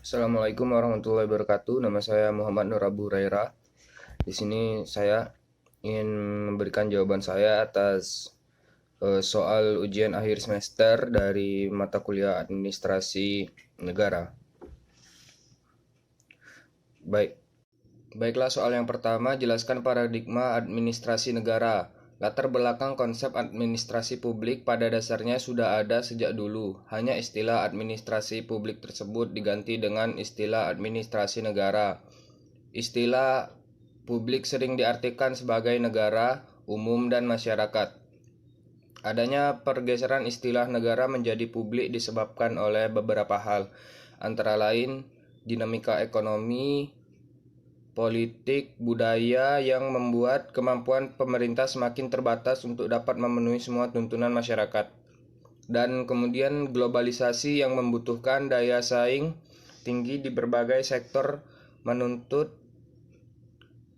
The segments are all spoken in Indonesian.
Assalamualaikum warahmatullahi wabarakatuh. Nama saya Muhammad Nur Abu Hurairah. Di sini saya ingin memberikan jawaban saya atas soal ujian akhir semester dari mata kuliah Administrasi Negara. Baik, baiklah soal yang pertama, jelaskan paradigma administrasi negara. Latar belakang konsep administrasi publik pada dasarnya sudah ada sejak dulu. Hanya istilah administrasi publik tersebut diganti dengan istilah administrasi negara. Istilah publik sering diartikan sebagai negara, umum, dan masyarakat. Adanya pergeseran istilah negara menjadi publik disebabkan oleh beberapa hal, antara lain dinamika ekonomi, politik, budaya yang membuat kemampuan pemerintah semakin terbatas untuk dapat memenuhi semua tuntunan masyarakat. Dan kemudian globalisasi yang membutuhkan daya saing tinggi di berbagai sektor menuntut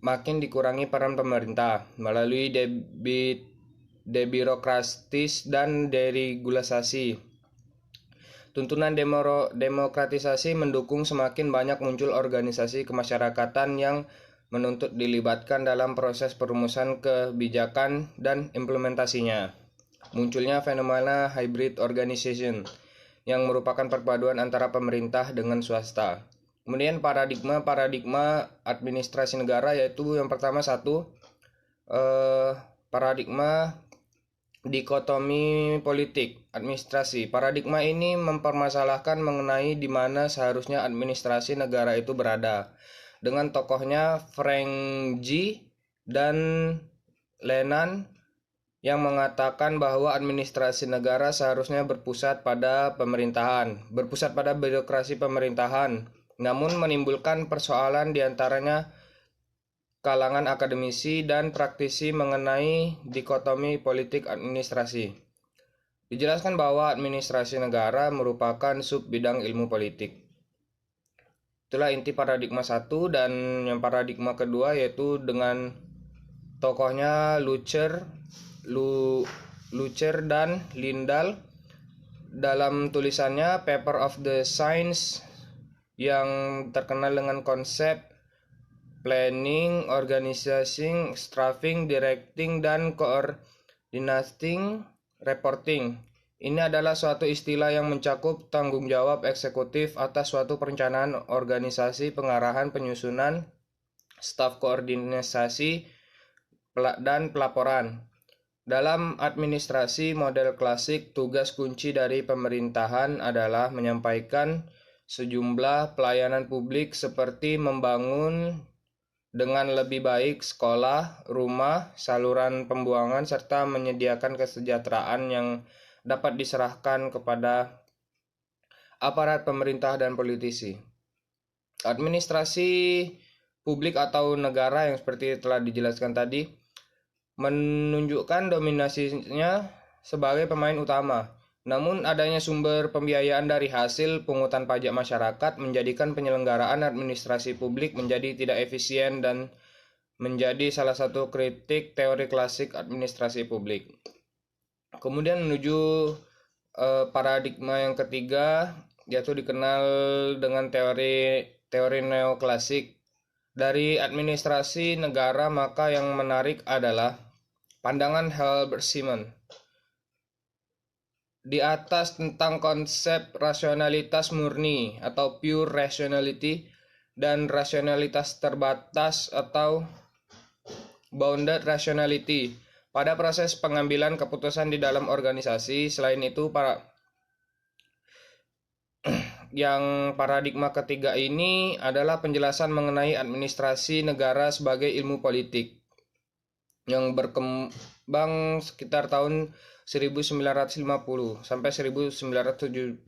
makin dikurangi peran pemerintah melalui debirokratis dan deregulasi. Tuntunan demokratisasi mendukung semakin banyak muncul organisasi kemasyarakatan yang menuntut dilibatkan dalam proses perumusan kebijakan dan implementasinya. Munculnya fenomena hybrid organization yang merupakan perpaduan antara pemerintah dengan swasta. Kemudian paradigma administrasi negara, yaitu yang pertama paradigma dikotomi politik administrasi. Paradigma ini mempermasalahkan mengenai di mana seharusnya administrasi negara itu berada. Dengan tokohnya Frank G. dan Lenan yang mengatakan bahwa administrasi negara seharusnya berpusat pada birokrasi pemerintahan, namun menimbulkan persoalan diantaranya kalangan akademisi dan praktisi mengenai dikotomi politik administrasi. Dijelaskan bahwa administrasi negara merupakan sub bidang ilmu politik. Itulah inti paradigma 1, dan yang paradigma kedua yaitu dengan tokohnya Lucer dan Lindahl dalam tulisannya Paper of the Science yang terkenal dengan konsep planning, organizing, staffing, directing, dan coordinating, reporting. Ini adalah suatu istilah yang mencakup tanggung jawab eksekutif atas suatu perencanaan organisasi, pengarahan, penyusunan, staf koordinasi, dan pelaporan. Dalam administrasi model klasik, tugas kunci dari pemerintahan adalah menyampaikan sejumlah pelayanan publik seperti membangun dengan lebih baik sekolah, rumah, saluran pembuangan, serta menyediakan kesejahteraan yang dapat diserahkan kepada aparat pemerintah dan politisi. Administrasi publik atau negara yang seperti telah dijelaskan tadi menunjukkan dominasinya sebagai pemain utama. Namun adanya sumber pembiayaan dari hasil pungutan pajak masyarakat menjadikan penyelenggaraan administrasi publik menjadi tidak efisien dan menjadi salah satu kritik teori klasik administrasi publik. Kemudian menuju paradigma yang ketiga, yaitu dikenal dengan teori neoklasik. Dari administrasi negara, maka yang menarik adalah pandangan Herbert Simon di atas tentang konsep rasionalitas murni atau pure rationality dan rasionalitas terbatas atau bounded rationality pada proses pengambilan keputusan di dalam organisasi. Selain itu, yang paradigma ketiga ini adalah penjelasan mengenai administrasi negara sebagai ilmu politik yang berkembang sekitar tahun 1950 sampai 1970.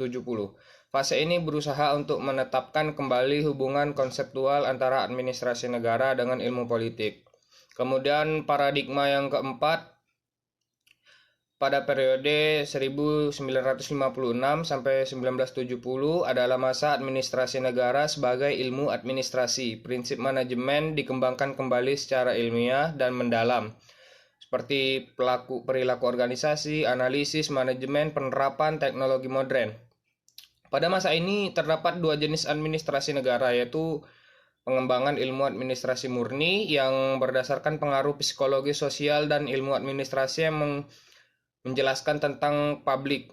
Fase ini berusaha untuk menetapkan kembali hubungan konseptual antara administrasi negara dengan ilmu politik. Kemudian paradigma yang keempat pada periode 1956 sampai 1970 adalah masa administrasi negara sebagai ilmu administrasi. Prinsip manajemen dikembangkan kembali secara ilmiah dan mendalam, seperti perilaku organisasi, analisis, manajemen, penerapan teknologi modern. Pada masa ini terdapat dua jenis administrasi negara, yaitu pengembangan ilmu administrasi murni yang berdasarkan pengaruh psikologi sosial dan ilmu administrasi yang menjelaskan tentang publik.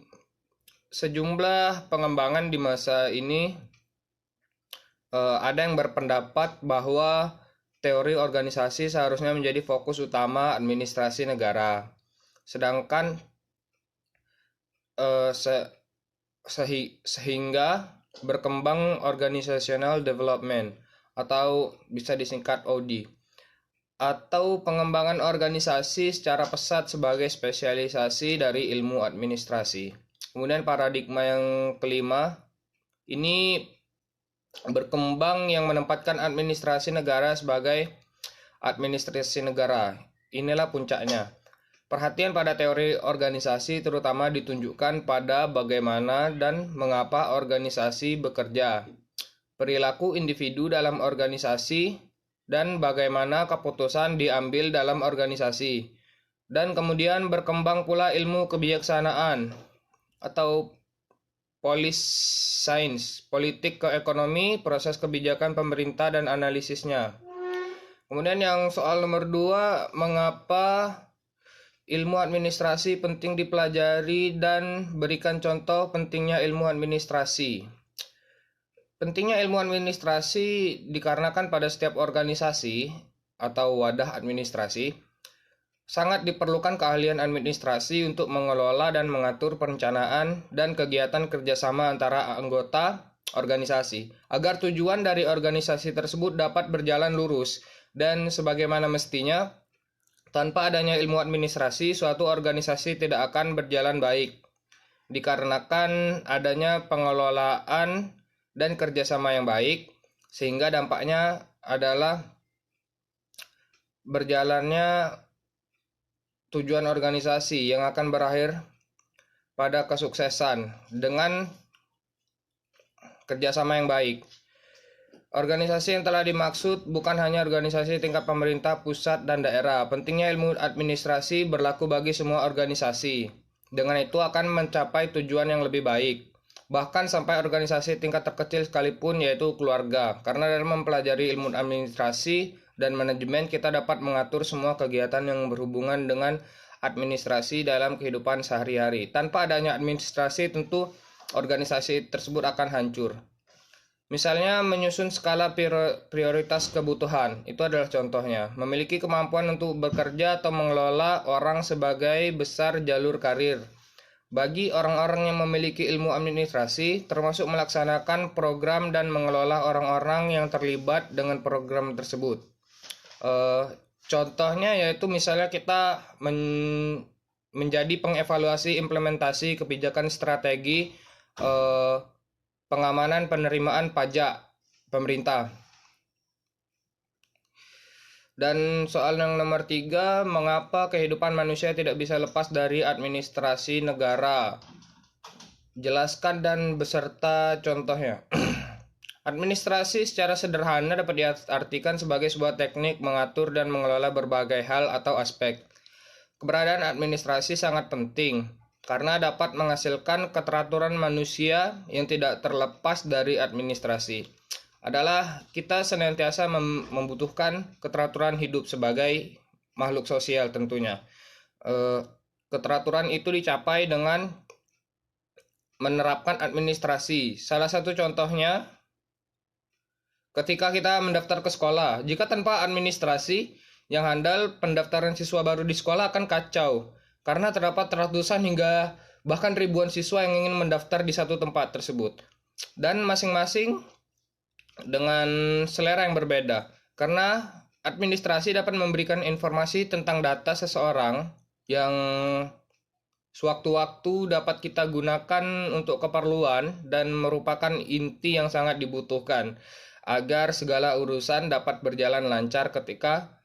Sejumlah pengembangan di masa ini ada yang berpendapat bahwa teori organisasi seharusnya menjadi fokus utama administrasi negara. Sedangkan sehingga berkembang organizational development atau bisa disingkat OD, atau pengembangan organisasi secara pesat sebagai spesialisasi dari ilmu administrasi. Kemudian paradigma yang kelima ini berkembang yang menempatkan administrasi negara sebagai administrasi negara. Inilah puncaknya. Perhatian pada teori organisasi terutama ditunjukkan pada bagaimana dan mengapa organisasi bekerja, perilaku individu dalam organisasi, dan bagaimana keputusan diambil dalam organisasi. Dan kemudian berkembang pula ilmu kebijaksanaan atau policy science, politik ke ekonomi, proses kebijakan pemerintah dan analisisnya. Kemudian yang soal nomor 2, mengapa ilmu administrasi penting dipelajari dan berikan contoh pentingnya ilmu administrasi. Pentingnya ilmu administrasi dikarenakan pada setiap organisasi atau wadah administrasi sangat diperlukan keahlian administrasi untuk mengelola dan mengatur perencanaan dan kegiatan kerjasama antara anggota organisasi agar tujuan dari organisasi tersebut dapat berjalan lurus dan sebagaimana mestinya. Tanpa adanya ilmu administrasi, suatu organisasi tidak akan berjalan baik, dikarenakan adanya pengelolaan dan kerjasama yang baik, sehingga dampaknya adalah berjalannya tujuan organisasi yang akan berakhir pada kesuksesan dengan kerjasama yang baik. Organisasi yang telah dimaksud bukan hanya organisasi tingkat pemerintah, pusat, dan daerah. Pentingnya ilmu administrasi berlaku bagi semua organisasi. Dengan itu akan mencapai tujuan yang lebih baik. Bahkan sampai organisasi tingkat terkecil sekalipun, yaitu keluarga. Karena dalam mempelajari ilmu administrasi dan manajemen, kita dapat mengatur semua kegiatan yang berhubungan dengan administrasi dalam kehidupan sehari-hari. Tanpa adanya administrasi, tentu organisasi tersebut akan hancur. Misalnya menyusun skala prioritas kebutuhan, itu adalah contohnya. Memiliki kemampuan untuk bekerja atau mengelola orang sebagai besar jalur karir. Bagi orang-orang yang memiliki ilmu administrasi, termasuk melaksanakan program dan mengelola orang-orang yang terlibat dengan program tersebut. Contohnya yaitu misalnya kita menjadi pengevaluasi implementasi kebijakan strategi pengamanan penerimaan pajak pemerintah. Dan soal yang nomor 3, mengapa kehidupan manusia tidak bisa lepas dari administrasi negara? Jelaskan dan beserta contohnya. Administrasi secara sederhana dapat diartikan sebagai sebuah teknik mengatur dan mengelola berbagai hal atau aspek. Keberadaan administrasi sangat penting karena dapat menghasilkan keteraturan manusia yang tidak terlepas dari administrasi. Adalah kita senantiasa membutuhkan keteraturan hidup sebagai makhluk sosial tentunya. Keteraturan itu dicapai dengan menerapkan administrasi. Salah satu contohnya ketika kita mendaftar ke sekolah. Jika tanpa administrasi yang handal, pendaftaran siswa baru di sekolah akan kacau. Karena terdapat ratusan hingga bahkan ribuan siswa yang ingin mendaftar di satu tempat tersebut. Dan masing-masing dengan selera yang berbeda. Karena administrasi dapat memberikan informasi tentang data seseorang yang sewaktu-waktu dapat kita gunakan untuk keperluan dan merupakan inti yang sangat dibutuhkan agar segala urusan dapat berjalan lancar ketika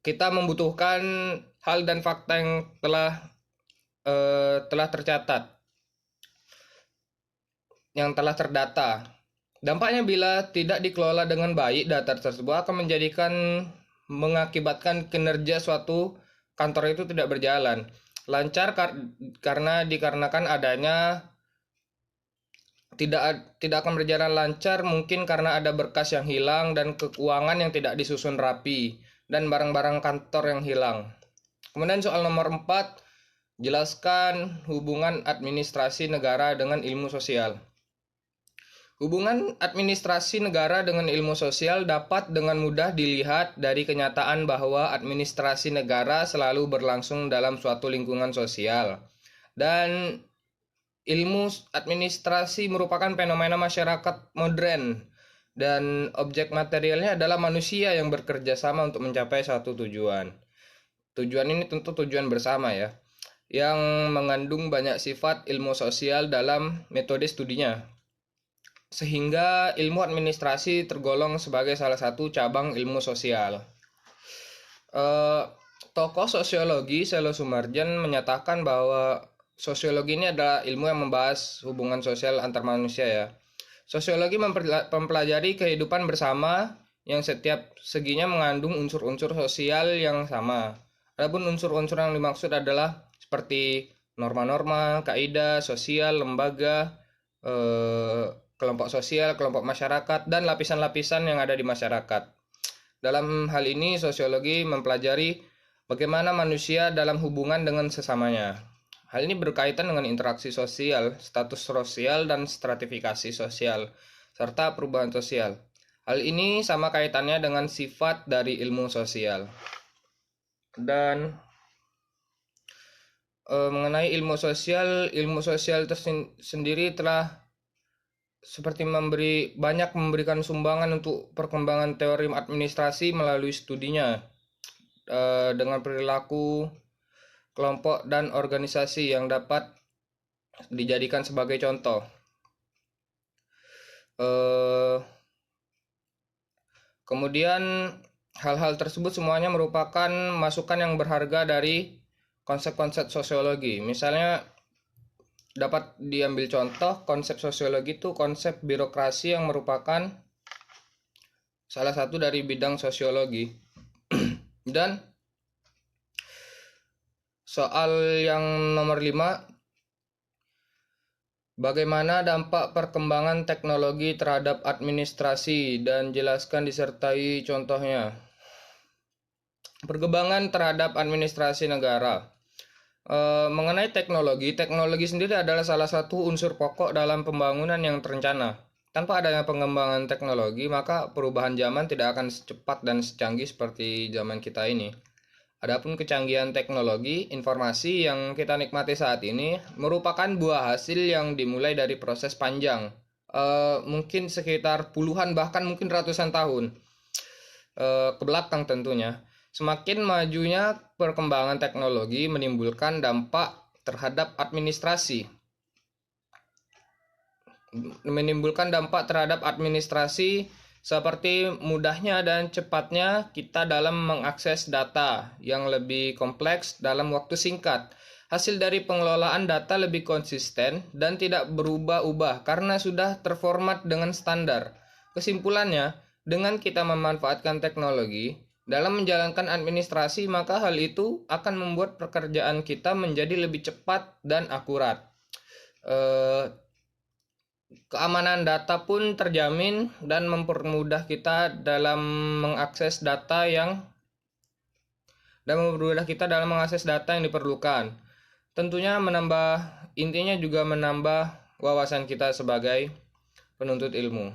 kita membutuhkan hal dan fakta yang telah tercatat, yang telah terdata. Dampaknya bila tidak dikelola dengan baik, data tersebut akan mengakibatkan kinerja suatu kantor itu tidak berjalan lancar karena dikarenakan adanya tidak akan berjalan lancar, mungkin karena ada berkas yang hilang dan keuangan yang tidak disusun rapi dan barang-barang kantor yang hilang. Kemudian soal nomor 4, jelaskan hubungan administrasi negara dengan ilmu sosial. Hubungan administrasi negara dengan ilmu sosial dapat dengan mudah dilihat dari kenyataan bahwa administrasi negara selalu berlangsung dalam suatu lingkungan sosial. Dan ilmu administrasi merupakan fenomena masyarakat modern dan objek materialnya adalah manusia yang bekerja sama untuk mencapai satu tujuan. Tujuan ini tentu tujuan bersama ya, yang mengandung banyak sifat ilmu sosial dalam metode studinya. Sehingga ilmu administrasi tergolong sebagai salah satu cabang ilmu sosial. Tokoh sosiologi Selo Sumarjan menyatakan bahwa sosiologi ini adalah ilmu yang membahas hubungan sosial antar manusia ya. Sosiologi mempelajari kehidupan bersama yang setiap seginya mengandung unsur-unsur sosial yang sama. Adapun unsur-unsur yang dimaksud adalah seperti norma-norma, kaidah sosial, lembaga, kelompok sosial, kelompok masyarakat, dan lapisan-lapisan yang ada di masyarakat. Dalam hal ini, sosiologi mempelajari bagaimana manusia dalam hubungan dengan sesamanya. Hal ini berkaitan dengan interaksi sosial, status sosial, dan stratifikasi sosial, serta perubahan sosial. Hal ini sama kaitannya dengan sifat dari ilmu sosial. Dan mengenai ilmu sosial sendiri telah seperti memberikan sumbangan untuk perkembangan teori administrasi melalui studinya dengan perilaku kelompok dan organisasi yang dapat dijadikan sebagai contoh. Kemudian hal-hal tersebut semuanya merupakan masukan yang berharga dari konsep-konsep sosiologi. Misalnya dapat diambil contoh konsep sosiologi itu konsep birokrasi yang merupakan salah satu dari bidang sosiologi. Dan soal yang nomor 5, bagaimana dampak perkembangan teknologi terhadap administrasi dan jelaskan disertai contohnya. Perkembangan terhadap administrasi negara. Mengenai teknologi sendiri adalah salah satu unsur pokok dalam pembangunan yang terencana. Tanpa adanya pengembangan teknologi, maka perubahan zaman tidak akan secepat dan secanggih seperti zaman kita ini. Adapun kecanggihan teknologi informasi yang kita nikmati saat ini merupakan buah hasil yang dimulai dari proses panjang, mungkin sekitar puluhan bahkan mungkin ratusan tahun ke belakang tentunya. Semakin majunya perkembangan teknologi menimbulkan dampak terhadap administrasi. Seperti mudahnya dan cepatnya kita dalam mengakses data yang lebih kompleks dalam waktu singkat. Hasil dari pengelolaan data lebih konsisten dan tidak berubah-ubah karena sudah terformat dengan standar. Kesimpulannya, dengan kita memanfaatkan teknologi dalam menjalankan administrasi, maka hal itu akan membuat pekerjaan kita menjadi lebih cepat dan akurat. Keamanan data pun terjamin dan mempermudah kita dalam mengakses data yang diperlukan. Tentunya intinya juga menambah wawasan kita sebagai penuntut ilmu.